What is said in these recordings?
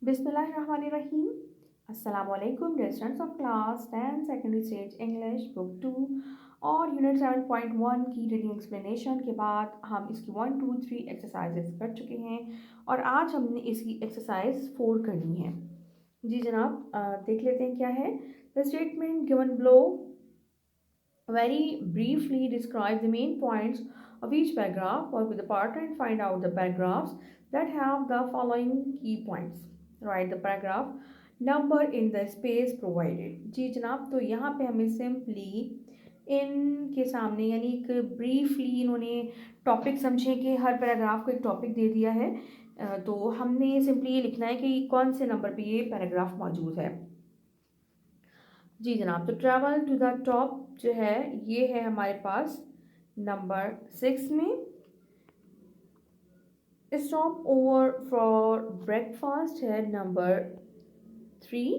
बिस्मिल्लाहिर्रहमानिर्रहीम। अस्सलामुअलैकुम dear students of class 10 secondary stage English book 2 और यूनिट 7.1 की रीडिंग एक्सप्लेनेशन के बाद हम इसकी 1 2 3 एक्सरसाइजेस कर चुके हैं और आज हमने इसकी एक्सरसाइज 4 करनी है। जी जनाब, देख लेते हैं क्या है। The statement given below very briefly describe the main points of each paragraph. Work with the partner and find out the paragraphs that have the following key points. Write the paragraph number in the space provided. जी जनाब, तो यहाँ पे हमें simply इनके सामने यानी एक briefly इन्होंने टॉपिक समझे कि हर पैराग्राफ को एक टॉपिक दे दिया है। तो हमने सिंपली ये लिखना है कि कौन से नंबर पे ये पैराग्राफ मौजूद है। जी जनाब, तो ट्रैवल टू द टॉप जो है ये है हमारे पास नंबर 6 में। स्टॉप ओवर फॉर ब्रेकफास्ट है नंबर 3।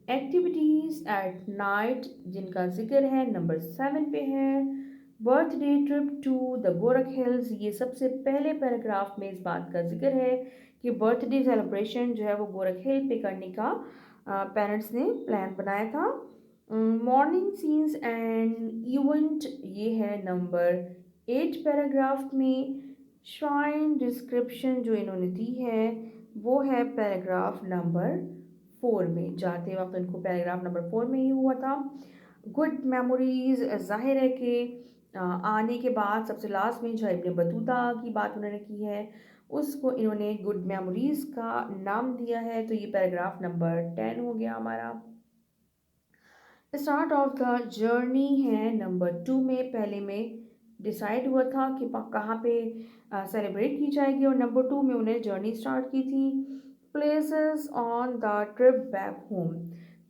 एक्टिविटीज़ एट नाइट जिनका जिक्र है नंबर 7 पे है। Birthday trip to the Gorakh hills, ये सबसे पहले पैराग्राफ में इस बात का जिक्र है कि बर्थडे सेलिब्रेशन जो है वो गोरख हिल पे करने का पेरेंट्स ने प्लान बनाया था। मॉर्निंग सीन्स एंड इवेंट ये है नंबर 8 पैराग्राफ में। श्राइन डिस्क्रिप्शन जो इन्होंने दी है वो है पैराग्राफ नंबर 4 में। जाते वक्त इनको पैराग्राफ नंबर 4 में ही हुआ था। गुड मेमोरीज जाहिर है कि आने के बाद सबसे लास्ट में जो इब्न बतूता की बात उन्होंने की है उसको इन्होंने गुड मेमोरीज का नाम दिया है। तो ये पैराग्राफ नंबर 10 हो गया हमारा। स्टार्ट ऑफ द जर्नी है नंबर 2 में। पहले में डिसाइड हुआ था कि कहाँ पे सेलिब्रेट की जाएगी और नंबर 2 में उन्हें जर्नी स्टार्ट की थी। Places on the trip back home,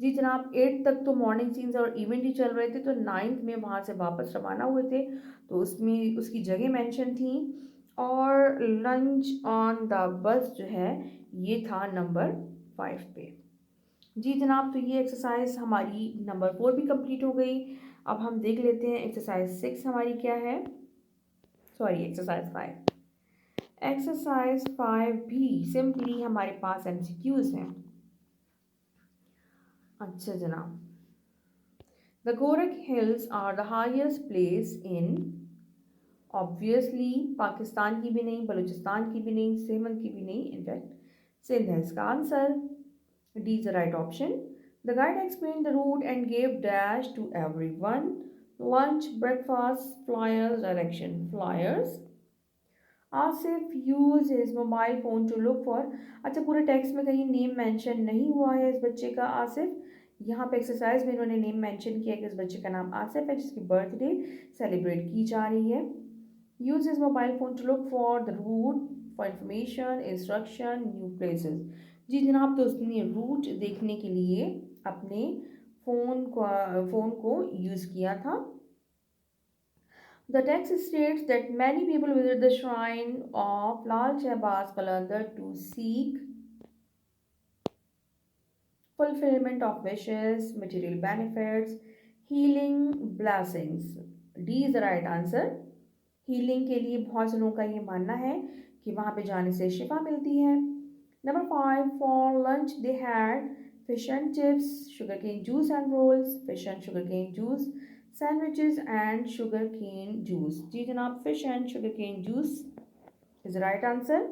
जी जनाब 8 तक तो मॉर्निंग सीन्स और इवेंट ही चल रहे थे, तो 9th में वहाँ से वापस रवाना हुए थे तो उसमें उसकी जगह मेंशन थी। और लंच ऑन द बस जो है ये था नंबर 5 पे। जी जनाब, तो ये एक्सरसाइज हमारी नंबर 4 भी कंप्लीट हो गई। अब हम देख लेते हैं एक्सरसाइज 6 हमारी क्या है। Sorry, exercise 5। एक्सरसाइज 5 भी सिंपली हमारे पास एमसीक्यूज हैं। अच्छा जनाब, the Gorakh hills are the highest place in, obviously Pakistan की भी नहीं, बलूचिस्तान की भी नहीं, सिंध की भी नहीं, इनफैक्ट सिंध है इसका answer. D is the right option. The guide explained the route and gave dash to everyone. Lunch, breakfast, flyers, direction, flyers. Asif used his mobile phone to look for. अच्छा, पूरे टेक्स्ट में कहीं name mention नहीं हुआ है इस बच्चे का आसिफ। यहाँ पे एक्सरसाइज में इन्होंने नेम मेंशन किया कि इस बच्चे का नाम आसिफ है जिसकी बर्थडे सेलिब्रेट की जा रही है। Use his mobile phone to look for the route for information instruction new places. जी जनाब, तो उसने रूट देखने के लिए अपने फ़ोन को यूज़ किया था। The text states that many people visit the shrine of Lal Shahbaz Qalandar to seek fulfillment of wishes, material benefits, healing, blessings. D is the right answer. Healing के लिए बहुत से लोगों का ये मानना है कि वहाँ पे जाने से शिफा मिलती है। Number 5, for lunch they had fish and chips, sugar cane juice and rolls, fish and sugar cane juice, sandwiches and sugar cane juice. जी जनाब, fish and sugar cane juice is right answer.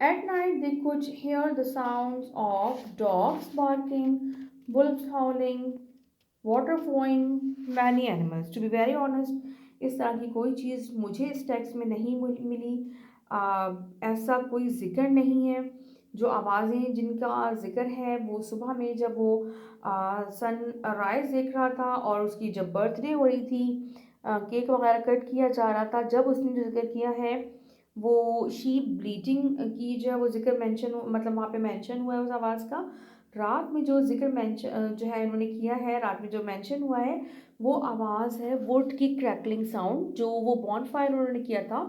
At night, they could hear the sounds of dogs barking, wolves howling, water flowing, many animals. To be very honest, इस तरह की कोई चीज़ मुझे इस text में नहीं मिली। ऐसा कोई जिक्र नहीं है। जो आवाज़ें जिनका जिक्र है वो सुबह में जब वो सनराइज़ देख रहा था और उसकी जब बर्थडे हो रही थी, केक वगैरह कट किया जा रहा था, जब उसने जो जिक्र किया है वो शीप ब्लीटिंग की जो है वो जिक्र मेंशन मतलब वहाँ पे मेंशन हुआ है उस आवाज़ का। रात में जो जिक्र मेंशन जो है इन्होंने किया है, रात में जो मेंशन हुआ है वो आवाज़ है वुड की क्रैकलिंग साउंड। जो वो बॉनफायर उन्होंने किया था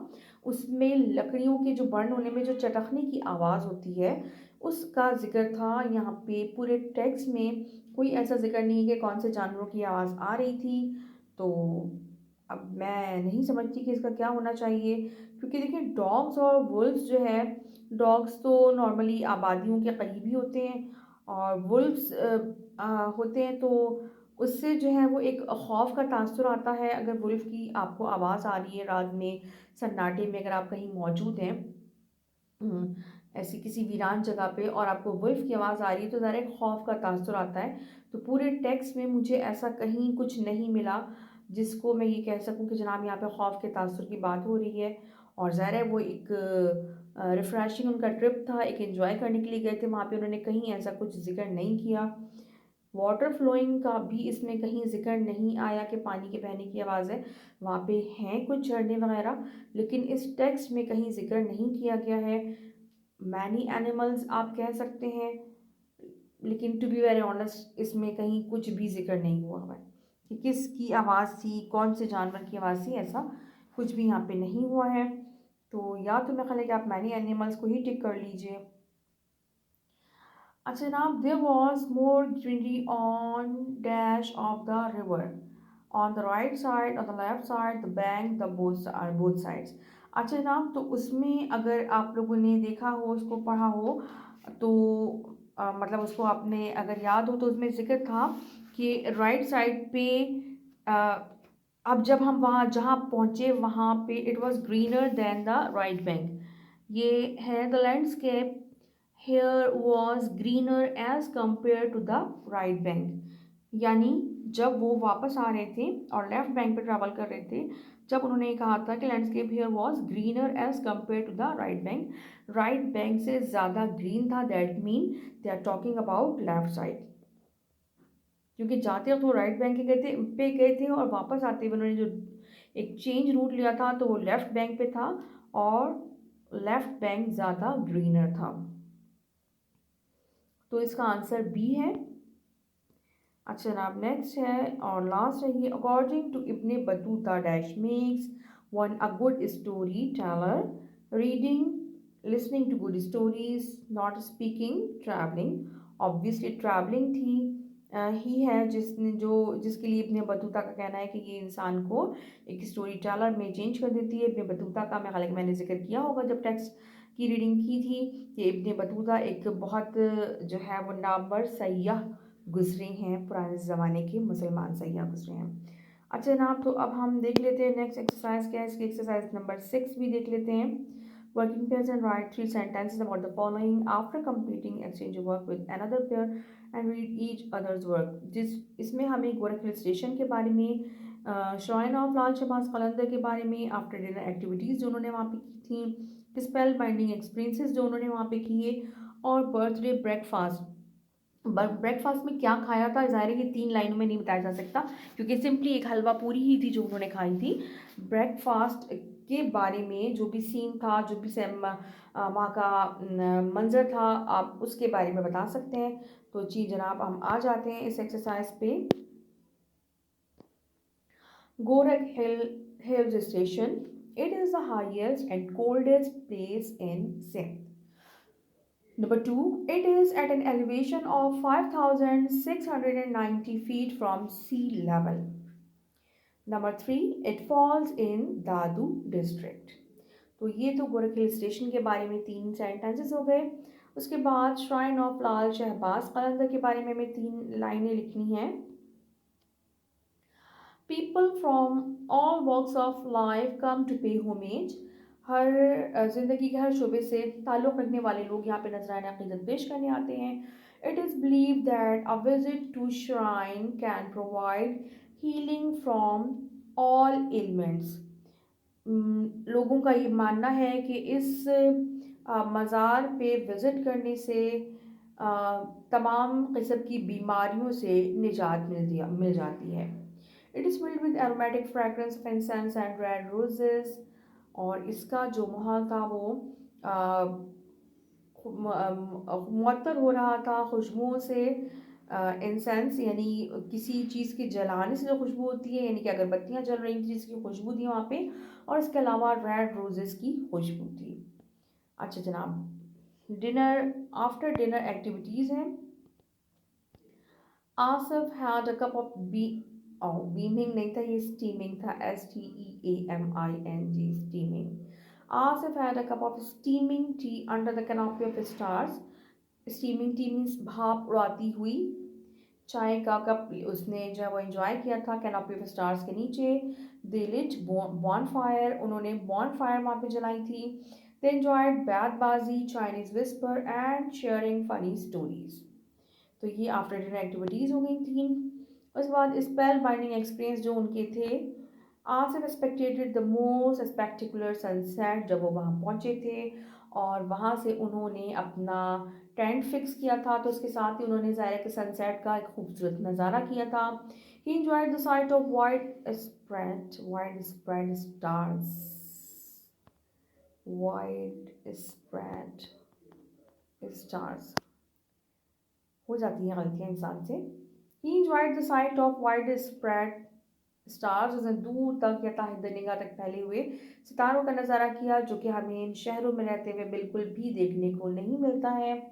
उसमें लकड़ियों के जो बर्न होने में जो चटकने की आवाज़ होती है उसका जिक्र था। यहाँ पे पूरे टेक्स्ट में कोई ऐसा जिक्र नहीं है कि कौन से जानवरों की आवाज़ आ रही थी। तो अब मैं नहीं समझती कि इसका क्या होना चाहिए, क्योंकि देखिए डॉग्स और वुल्व्स जो है, डॉग्स तो नॉर्मली आबादियों के करीबी होते हैं, और वुल्व्स होते हैं, तो उससे जो है वो एक खौफ का तासुर आता है। अगर वुल्व की आपको आवाज़ आ रही है रात में सन्नाटे में, अगर आप कहीं मौजूद हैं हुँ, ऐसी किसी वीरान जगह पे और आपको वुल्फ की आवाज़ आ रही है, तो ज़रा एक खौफ़ का तासुर आता है। तो पूरे टेक्स्ट में मुझे ऐसा कहीं कुछ नहीं मिला जिसको मैं ये कह सकूँ कि जनाब यहाँ पे खौफ़ के तासुर की बात हो रही है। और ज़ाहिर है वो एक रिफ्रेशिंग उनका ट्रिप था, एक एन्जॉय करने के लिए गए थे वहाँ पे, उन्होंने कहीं ऐसा कुछ ज़िक्र नहीं किया। वाटर फ्लोइंग का भी इसमें कहीं ज़िक्र नहीं आया कि पानी के बहने की आवाज़ है। वहाँ पे हैं कुछ झरने वग़ैरह, लेकिन इस टेक्स्ट में कहीं ज़िक्र नहीं किया गया है। मैनी एनिमल्स आप कह सकते हैं, लेकिन टू बी वेरी ऑनेस्ट इसमें कहीं कुछ भी ज़िक्र नहीं हुआ हुआ है कि किसकी आवाज़ थी, कौन से जानवर की आवाज़ थी, ऐसा कुछ भी यहाँ पे नहीं हुआ है। तो या तो मेरा ख़्याल है कि आप मैनी एनिमल्स को ही टिक कर लीजिए। अच्छा जनाब, there was more greenery on dash of the river, on the right side, on the left side, the bank, the both sides. अच्छा जनाब, तो उसमें अगर आप लोगों ने देखा हो, उसको पढ़ा हो, तो मतलब उसको आपने अगर याद हो, तो उसमें ज़िक्र था कि राइट साइड पे अ, अब जब हम वहाँ जहाँ पहुँचे वहाँ पे it was greener then the right bank. ये है the landscape here was greener as compare to the right bank. यानी जब वो वापस आ रहे थे और लेफ्ट बैंक पे ट्रैवल कर रहे थे, जब उन्होंने कहा था कि landscape here was greener as compare to the right bank से ज़्यादा ग्रीन था, that mean they are talking about left side. क्योंकि जाते वक्त वो राइट बैंक पे गए थे और वापस आते हुए उन्होंने जो एक चेंज रूट लिया था, तो वो लेफ्ट बैंक पे था, और लेफ्ट बैंक ज़्यादा ग्रीनर था। तो इसका आंसर बी है। अच्छा जनाब, नेक्स्ट है और लास्ट है ये, according to Ibn Battuta dash makes one a good story teller, reading listening to good stories, not speaking, travelling. Obviously travelling थी। ही है जिसने जो जिसके लिए इब्ने बतूता का कहना है कि ये इंसान को एक स्टोरी टेलर में चेंज कर देती है। इब्ने बतूता का मैं ख्याल है कि मैंने जिक्र किया होगा जब टेक्स्ट की रीडिंग की थी, कि इब्ने बतूता एक बहुत जो है वो नामवर सयाह गुजरे हैं, पुराने ज़माने के मुसलमान सयाह गुजरे हैं। अच्छा जनाब, तो अब हम देख लेते हैं नेक्स्ट एक्सरसाइज क्या है। इसकी एक्सरसाइज नंबर 6 भी देख लेते हैं। Working pairs and right 3 sentences about the following after completing exchange of work with another pair and read each other's work। इसमें हमें गोरख हिल स्टेशन के बारे में, श्राइन ऑफ लाल शहबाज कलंदर के बारे में, आफ्टर डिनर एक्टिविटीज़ जो उन्होंने वहाँ पे की थी, स्पेल बाइंडिंग एक्सपीरियंसेस जो उन्होंने वहाँ पे किए, और बर्थडे ब्रेकफास्ट। ब्रेकफास्ट में क्या खाया था, ज़ाहिर है कि 3 लाइनों में नहीं बताया जा सकता, क्योंकि सिंपली एक हलवा पूरी ही थी जो उन्होंने खाई थी। ब्रेकफास्ट के बारे में जो भी सीन था, जो भी वहाँ का मंजर था, आप उसके बारे में बता सकते हैं। तो जी जनाब, हम आ जाते हैं इस एक्सरसाइज पे। Gorakh hills station, it is the highest and coldest place in Sindh. Number two, it is at an elevation of 5,690 feet from sea level. Number three, it falls in Dadu district। तो ये तो गोरख हिल स्टेशन के बारे में 3 sentences हो गए। उसके बाद श्राइन ऑफ लाल शहबाज कलंदर के बारे में हमें 3 लाइनें लिखनी हैं। People from all walks of life come to pay homage. हर ज़िंदगी के हर शोबे से ताल्लुक़ रखने वाले लोग यहाँ पे नजराना अक़ीदत पेश करने आते हैं। It is believe that a visit to shrine can provide healing from all elements. लोगों का ये मानना है कि इस मज़ार पे विज़िट करने से अ, तमाम किस्म की बीमारियों से निजात मिल जाती है। It is filled with aromatic fragrance of incense and red roses. और इसका जो माहौल था वो मुअत्तर हो रहा था खुशबुओं से। इंसेंस यानी किसी चीज़ के जलाने से जो खुशबू होती है, यानी कि अगरबत्तियाँ जल रही थी जिसकी खुशबू थी वहाँ पे, और इसके अलावा रेड रोजेस की खुशबू थी। अच्छा जनाब, डिनर आफ्टर डिनर एक्टिविटीज़ हैं। Asif had a cup of beaming नहीं था, ये स्टीमिंग था, STEAMING, steaming. Asif had a cup of steaming tea under the canopy of stars. Steaming tea means भाप उड़ाती हुई चाय का कप उसने जो है वो एंजॉय किया था कैनोपी ऑफ स्टार्स के नीचे. दे लिट बॉन फायर, उन्होंने बॉन फायर वहाँ पे जलाई थी. They enjoyed baitbazi, Chinese whisper and sharing funny stories. तो ये आफ्टर डिनर एक्टिविटीज़ हो गई थी. उसके बाद स्पेल बाइंडिंग एक्सपीरियंस जो उनके थे. Asif spectated the most spectacular sunset, जब वो वहाँ पहुँचे थे और वहाँ से उन्होंने अपना टेंट फिक्स किया था, तो उसके साथ ही उन्होंने ज़ाहिर है कि सनसेट का एक खूबसूरत नज़ारा किया था. ही enjoyed the site of wide stars, wide spread stars. हो जाती हैं गलतियाँ इंसान से. ही enjoyed the site of wide spread stars, उसने दूर तक या ताहिद निगाह तक फैले हुए सितारों का नज़ारा किया, जो कि हमें इन शहरों में रहते हुए बिल्कुल भी देखने को नहीं मिलता है.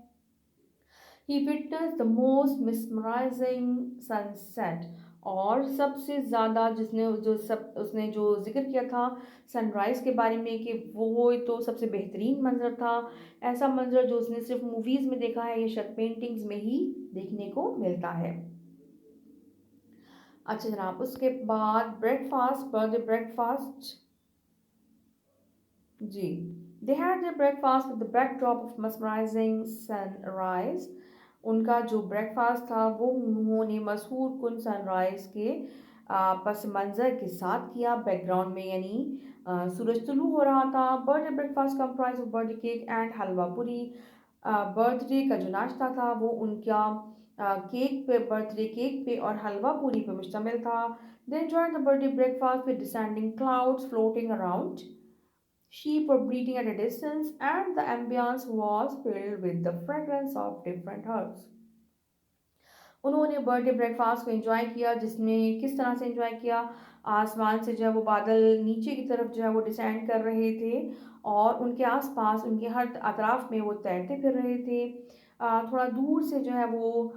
He witnessed the most mesmerizing sunset, और सबसे ज़्यादा उसने जो जिक्र किया था सनराइज़ के बारे में कि वो तो सबसे बेहतरीन मंजर था. ऐसा मंजर जो उसने सिर्फ मूवीज़ में देखा है या शायद पेंटिंग्स में ही देखने को मिलता है. अच्छा जनाब, उसके बाद ब्रेकफास्ट, बर्थडे ब्रेकफास्ट. जी, they had their breakfast with the backdrop of mesmerizing sunrise. उनका जो ब्रेकफास्ट था वो उन्होंने मशहूर कुन सनराइज के पस मंज़र के साथ किया, बैकग्राउंड में यानी सूरज तुलू हो रहा था. Birthday breakfast comprise of birthday cake and halwa puri. Birthday का जो नाश्ता था वो उनका केक पे, बर्थडे केक पे और हलवा पूरी पे मुश्तमिल था. They enjoyed the birthday breakfast with descending clouds floating around. Sheep were bleating at a distance, and the ambience was filled with the fragrance of different herbs. उन्होंने बर्थडे ब्रेकफास्ट को enjoy किया, जिसमें किस तरह से एंजॉय किया. आसमान से जो है वो बादल नीचे की तरफ जो है वो डिसेंड कर रहे थे और उनके आसपास उनके हर अतराफ में वो तैरते फिर रहे थे. थोड़ा दूर से जो है वो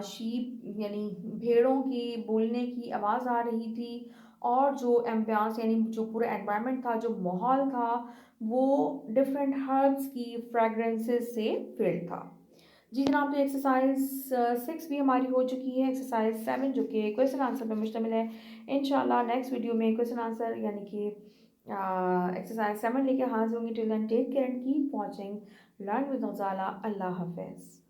शीप यानी भेड़ों की बोलने की आवाज़ आ रही थी और जो एम्बियंस यानी जो पूरा एनवायरनमेंट था, जो माहौल था, वो डिफरेंट हर्ब्स की फ्रेगरेंसेस से फिल्ड था. जी जनाब, तो एक्सरसाइज 6 भी हमारी हो चुकी है. एक्सरसाइज 7 जो कि क्वेश्चन आंसर पर मुश्तमिल है. इंशाल्लाह नेक्स्ट वीडियो में क्वेश्चन आंसर यानी कि एक्सरसाइज 7 लेके हाजिर होंगी. Till then take care and keep watching learn with Ghazala. अल्लाह हाफ़िज़.